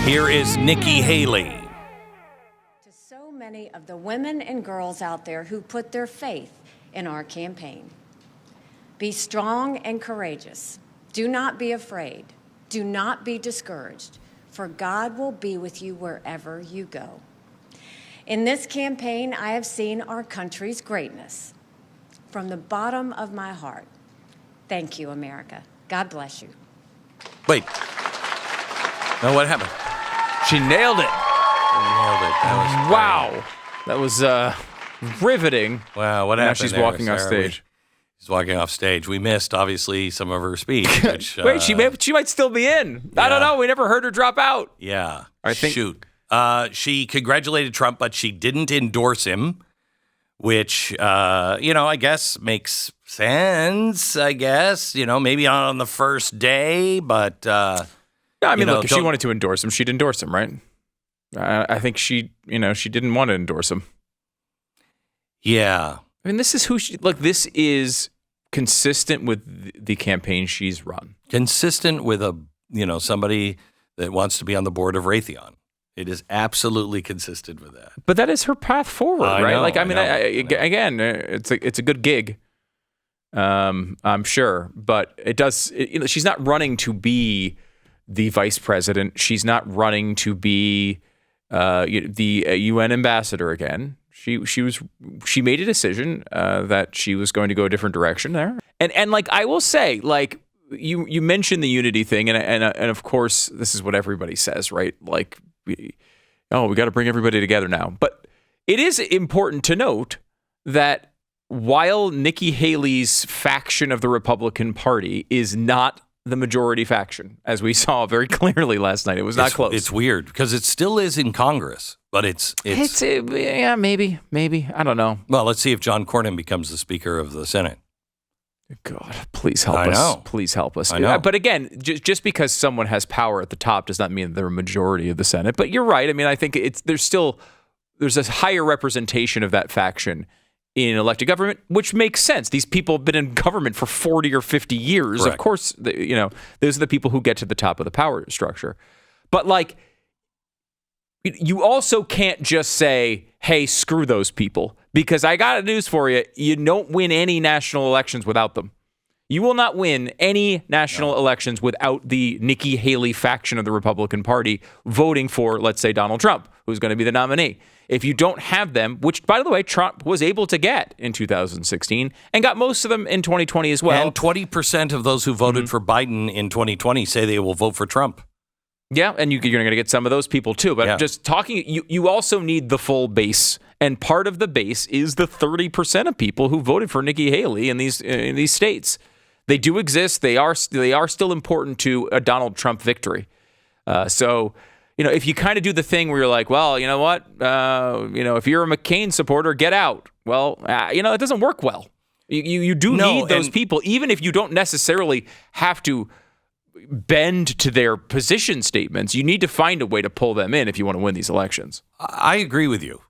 Here is Nikki Haley. To so many of the women and girls out there who put their faith in our campaign, be strong and courageous. Do not be afraid. Do not be discouraged, for God will be with you wherever you go. In this campaign, I have seen our country's greatness. From the bottom of my heart, thank you, America. God bless you. Wait. No, what happened? She nailed it. Nailed it. That was Wow. That was riveting. Wow, what Now happened she's there, walking off Sarah? stage. She's walking off stage. We missed, obviously, some of her speech. Which, Wait, she might still be in. I don't know. We never heard her drop out. Yeah. I think- Shoot. She congratulated Trump, but she didn't endorse him, which, I guess makes sense, I guess. Maybe not on the first day, but... Yeah, I mean, look, if she wanted to endorse him, she'd endorse him, right? I think she didn't want to endorse him. Yeah. I mean, this is this is consistent with the campaign she's run. Consistent with somebody that wants to be on the board of Raytheon. It is absolutely consistent with that. But that is her path forward, right? Know, again, it's a good gig. I'm sure, but she's not running to be the vice president. She's not running to be the UN ambassador again. She made a decision that she was going to go a different direction there. And I will say, you mentioned the unity thing, and of course this is what everybody says, right? We got to bring everybody together now. But it is important to note that while Nikki Haley's faction of the Republican Party is not the majority faction, as we saw very clearly last night, it was not close. It's weird because it still is in Congress, but it's maybe I don't know. Well, let's see if John Cornyn becomes the Speaker of the Senate. God, please help us. Know. Please help us. I know. But again, just because someone has power at the top does not mean they're a majority of the Senate. But you're right. I mean, I think there's a higher representation of that faction in elected government, which makes sense. These people have been in government for 40 or 50 years. Correct. Of course, those are the people who get to the top of the power structure. But you also can't just say, hey, screw those people, because I got news for you. You don't win any national elections without them. You will not win any national elections without the Nikki Haley faction of the Republican Party voting for, let's say, Donald Trump, who's going to be the nominee. If you don't have them, which, by the way, Trump was able to get in 2016 and got most of them in 2020 as well. And 20% of those who voted for Biden in 2020 say they will vote for Trump. Yeah, and you're going to get some of those people too. But just talking, you also need the full base. And part of the base is the 30% of people who voted for Nikki Haley in these states. They do exist. They are still important to a Donald Trump victory. So, if you kind of do the thing where you're like, well, you know what, if you're a McCain supporter, get out. Well, it doesn't work well. You do need those people, even if you don't necessarily have to bend to their position statements. You need to find a way to pull them in if you want to win these elections. I agree with you.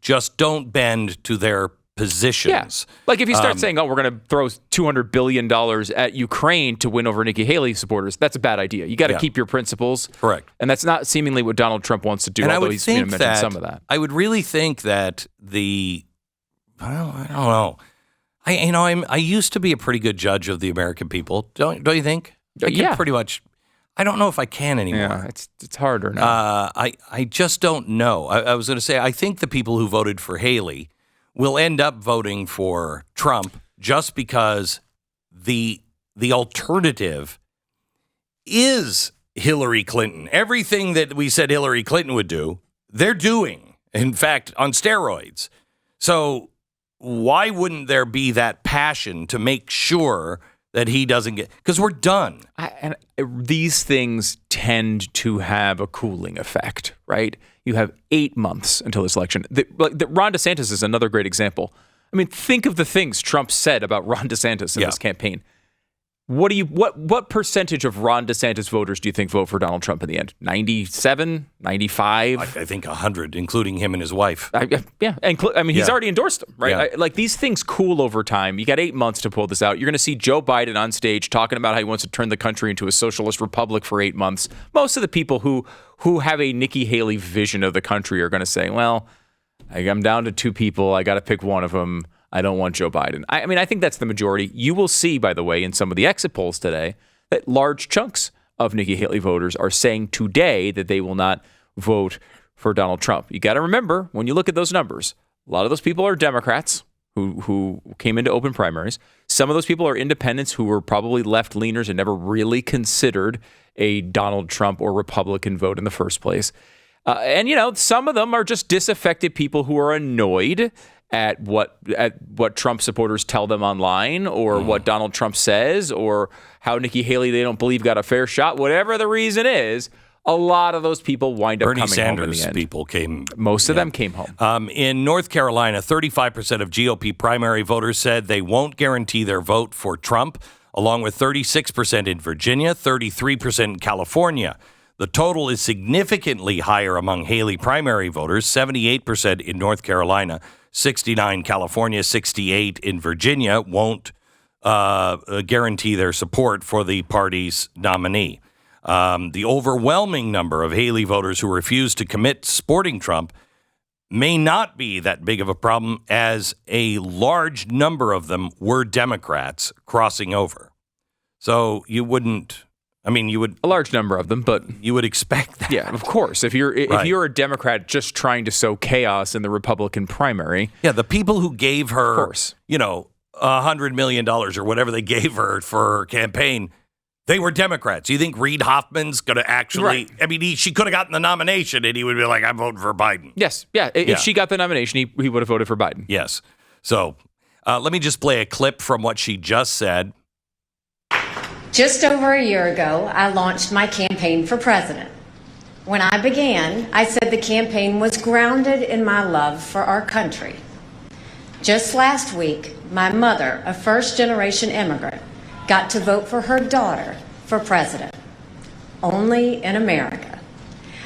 Just don't bend to their positions. Yeah. Like if you start saying, we're going to throw $200 billion at Ukraine to win over Nikki Haley supporters, that's a bad idea. You got to keep your principles. Correct. And that's not seemingly what Donald Trump wants to do, and although he's going to mention some of that. I would really think that I don't know. I used to be a pretty good judge of the American people. Don't you think? I can pretty much. I don't know if I can anymore. Yeah, it's harder now. I just don't know. I was going to say, I think the people who voted for Haley will end up voting for Trump just because the alternative is Hillary Clinton. Everything that we said Hillary Clinton would do, they're doing, in fact, on steroids. So why wouldn't there be that passion to make sure that he doesn't get, because we're done. And these things tend to have a cooling effect, right? You have 8 months until this election. Ron DeSantis is another great example. I mean, think of the things Trump said about Ron DeSantis in this campaign. What percentage of Ron DeSantis voters do you think vote for Donald Trump in the end? 97, 95? I think 100, including him and his wife. Yeah. He's already endorsed them, right? Yeah. These things cool over time. You got 8 months to pull this out. You're going to see Joe Biden on stage talking about how he wants to turn the country into a socialist republic for 8 months. Most of the people who have a Nikki Haley vision of the country are going to say, well, I'm down to 2 people. I got to pick one of them. I don't want Joe Biden. I think that's the majority. You will see, by the way, in some of the exit polls today, that large chunks of Nikki Haley voters are saying today that they will not vote for Donald Trump. You got to remember, when you look at those numbers, a lot of those people are Democrats who came into open primaries. Some of those people are independents who were probably left-leaners and never really considered a Donald Trump or Republican vote in the first place. And some of them are just disaffected people who are annoyed at what Trump supporters tell them online, or what Donald Trump says, or how Nikki Haley they don't believe got a fair shot. Whatever the reason is, a lot of those people wind up Bernie coming home in the Sanders end. people came. Most of them came home. In North Carolina, 35% of GOP primary voters said they won't guarantee their vote for Trump, along with 36% in Virginia, 33% in California. The total is significantly higher among Haley primary voters, 78% in North Carolina, 69 California, 68 in Virginia won't guarantee their support for the party's nominee. The overwhelming number of Haley voters who refuse to commit to supporting Trump may not be that big of a problem, as a large number of them were Democrats crossing over. So you would A large number of them, but you would expect that. yeah, of course. If you're a Democrat just trying to sow chaos in the Republican primary, Yeah, the people who gave her, Of course. $100 million or whatever they gave her for her campaign, they were Democrats. You think Reid Hoffman's going to actually, Right. She could have gotten the nomination and he would be like, I'm voting for Biden. yes, yeah. If she got the nomination, he would have voted for Biden. Yes. So let me just play a clip from what she just said. Just over a year ago, I launched my campaign for president. When I began, I said the campaign was grounded in my love for our country. Just last week, my mother, a first-generation immigrant, got to vote for her daughter for president. Only in America.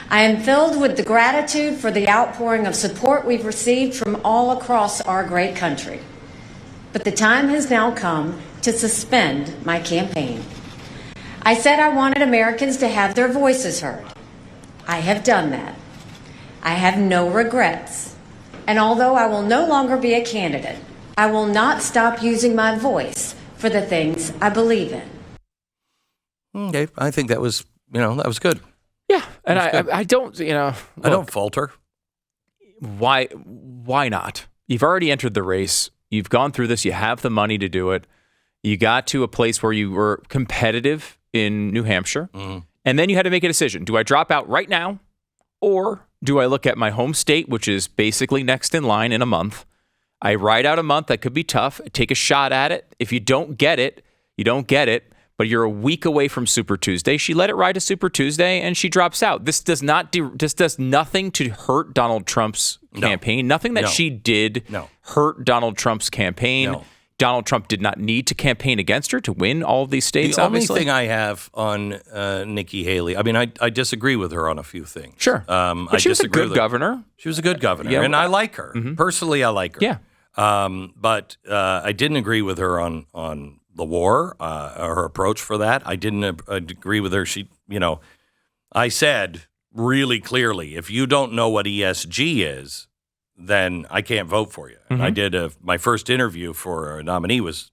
I am filled with the gratitude for the outpouring of support we've received from all across our great country. But the time has now come to suspend my campaign. I said I wanted Americans to have their voices heard. I have done that. I have no regrets. And although I will no longer be a candidate, I will not stop using my voice for the things I believe in. Okay, I think that was good. Yeah, and I don't, I don't falter. Why not? You've already entered the race. You've gone through this. You have the money to do it. You got to a place where you were competitive in New Hampshire, and then you had to make a decision. Do I drop out right now, or do I look at my home state, which is basically next in line in a month? I ride out a month. That could be tough. Take a shot at it. If you don't get it, you don't get it, but you're a week away from Super Tuesday. She let it ride to Super Tuesday, and she drops out. This does nothing to hurt Donald Trump's campaign. Nothing that she did hurt Donald Trump's campaign. No. Donald Trump did not need to campaign against her to win all of these states, The obviously. only thing I have on Nikki Haley, I disagree with her on a few things. Sure. But she was a good governor. She was a good governor, Yeah. and I like her. Personally, I like her. Yeah. But I didn't agree with her on the war, her approach for that. I didn't agree with her. I said really clearly, if you don't know what ESG is, then I can't vote for you. And I did my first interview for a nominee was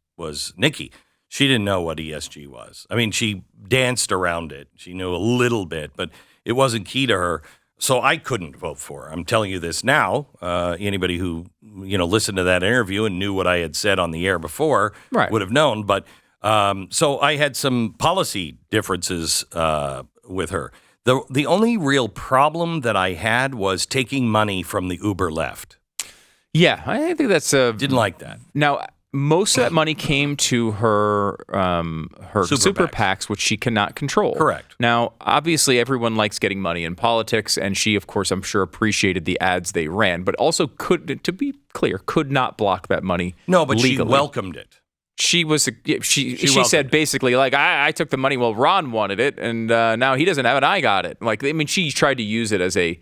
Nikki. She didn't know what ESG was. She danced around it. She knew a little bit, but it wasn't key to her. So I couldn't vote for her. I'm telling you this now. Anybody who listened to that interview and knew what I had said on the air before would have known. But so I had some policy differences with her. The only real problem that I had was taking money from the Uber left. Yeah, I think that's Didn't like that. Now, most of that money came to her super PACs, which she cannot control. Correct. Now, obviously, everyone likes getting money in politics, and she, of course, I'm sure appreciated the ads they ran, but also could not block that money. No, but legally. she welcomed it. she welcomed said it. basically like I took the money. Well, Ron wanted it, and now he doesn't have it. I got it. Like I mean, she tried to use it as a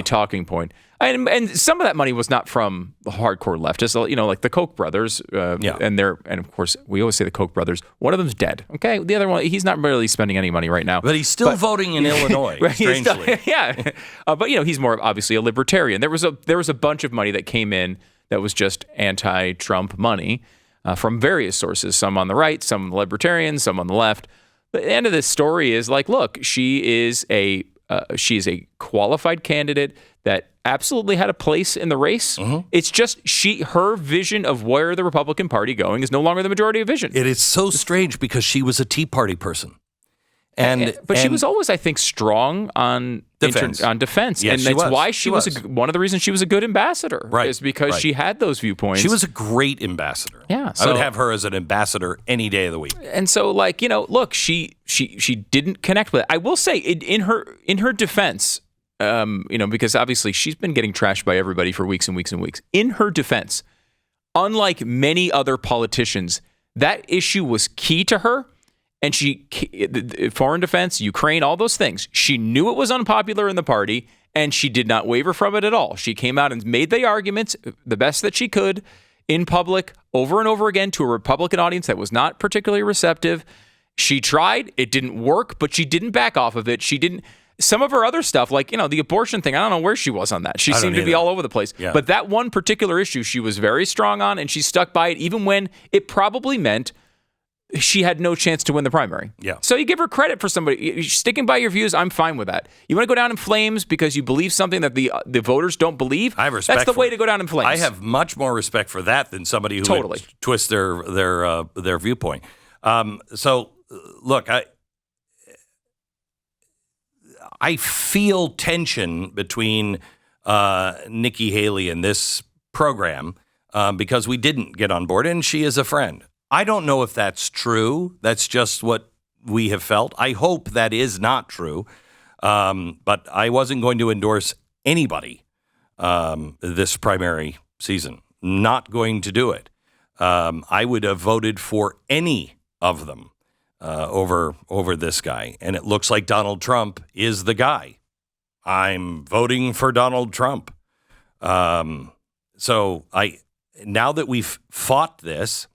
talking point. And some of that money was not from the hardcore leftists, like the Koch brothers, and of course we always say the Koch brothers. One of them's dead. Okay, the other one, he's not really spending any money right now, but he's still voting in Illinois. Strangely, but he's more obviously a libertarian. There was a bunch of money that came in that was just anti-Trump money from various sources. Some on the right, some libertarians, some on the left. But the end of this story is like, look, she is a qualified candidate that absolutely had a place in the race. Mm-hmm. It's just her vision of where the Republican Party going is no longer the majority of vision. It is so strange because she was a Tea Party person. But she was always, I think, strong on defense. Yes, and that's why she was one of the reasons she was a good ambassador. Right, is because she had those viewpoints. She was a great ambassador. Yeah, I would have her as an ambassador any day of the week. And so, look, she didn't connect with it. I will say, in her defense, because obviously she's been getting trashed by everybody for weeks and weeks and weeks. In her defense, unlike many other politicians, that issue was key to her. And foreign defense, Ukraine, all those things. She knew it was unpopular in the party, and she did not waver from it at all. She came out and made the arguments the best that she could in public over and over again to a Republican audience that was not particularly receptive. She tried. It didn't work, but she didn't back off of it. She didn't. Some of her other stuff, like, the abortion thing, I don't know where she was on that. She seemed to be all over the place. Yeah. But that one particular issue, she was very strong on, and she stuck by it, even when it probably meant she had no chance to win the primary. Yeah. So you give her credit for somebody sticking by your views. I'm fine with that. You want to go down in flames because you believe something that the voters don't believe? I have respect. That's the way to go down in flames. I have much more respect for that than somebody who would twist their viewpoint. So look, I feel tension between Nikki Haley and this program because we didn't get on board, and she is a friend. I don't know if that's true. That's just what we have felt. I hope that is not true. But I wasn't going to endorse anybody this primary season. Not going to do it. I would have voted for any of them over this guy. And it looks like Donald Trump is the guy. I'm voting for Donald Trump. So now that we've fought this,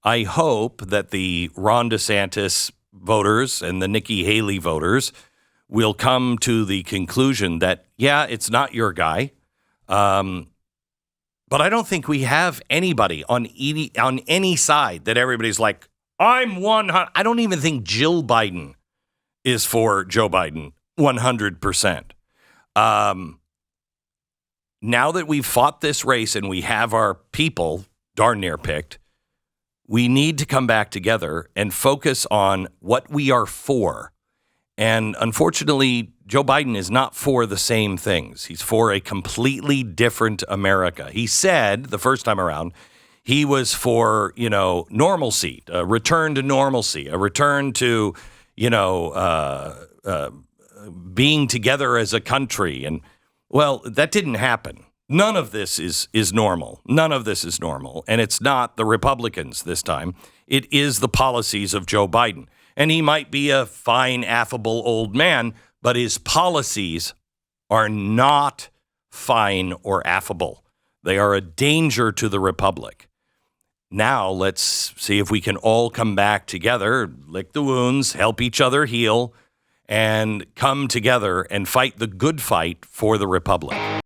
I hope that the Ron DeSantis voters and the Nikki Haley voters will come to the conclusion that, yeah, it's not your guy. But I don't think we have anybody on any side that everybody's like, I'm 100. I don't even think Jill Biden is for Joe Biden 100%. Now that we've fought this race and we have our people darn near picked, we need to come back together and focus on what we are for. And unfortunately, Joe Biden is not for the same things. He's for a completely different America. He said the first time around, he was for, normalcy, a return to normalcy, a return to, being together as a country. And, well, that didn't happen. None of this is normal. None of this is normal. And it's not the Republicans this time. It is the policies of Joe Biden. And he might be a fine, affable old man, but his policies are not fine or affable. They are a danger to the Republic. Now let's see if we can all come back together, lick the wounds, help each other heal, and come together and fight the good fight for the Republic.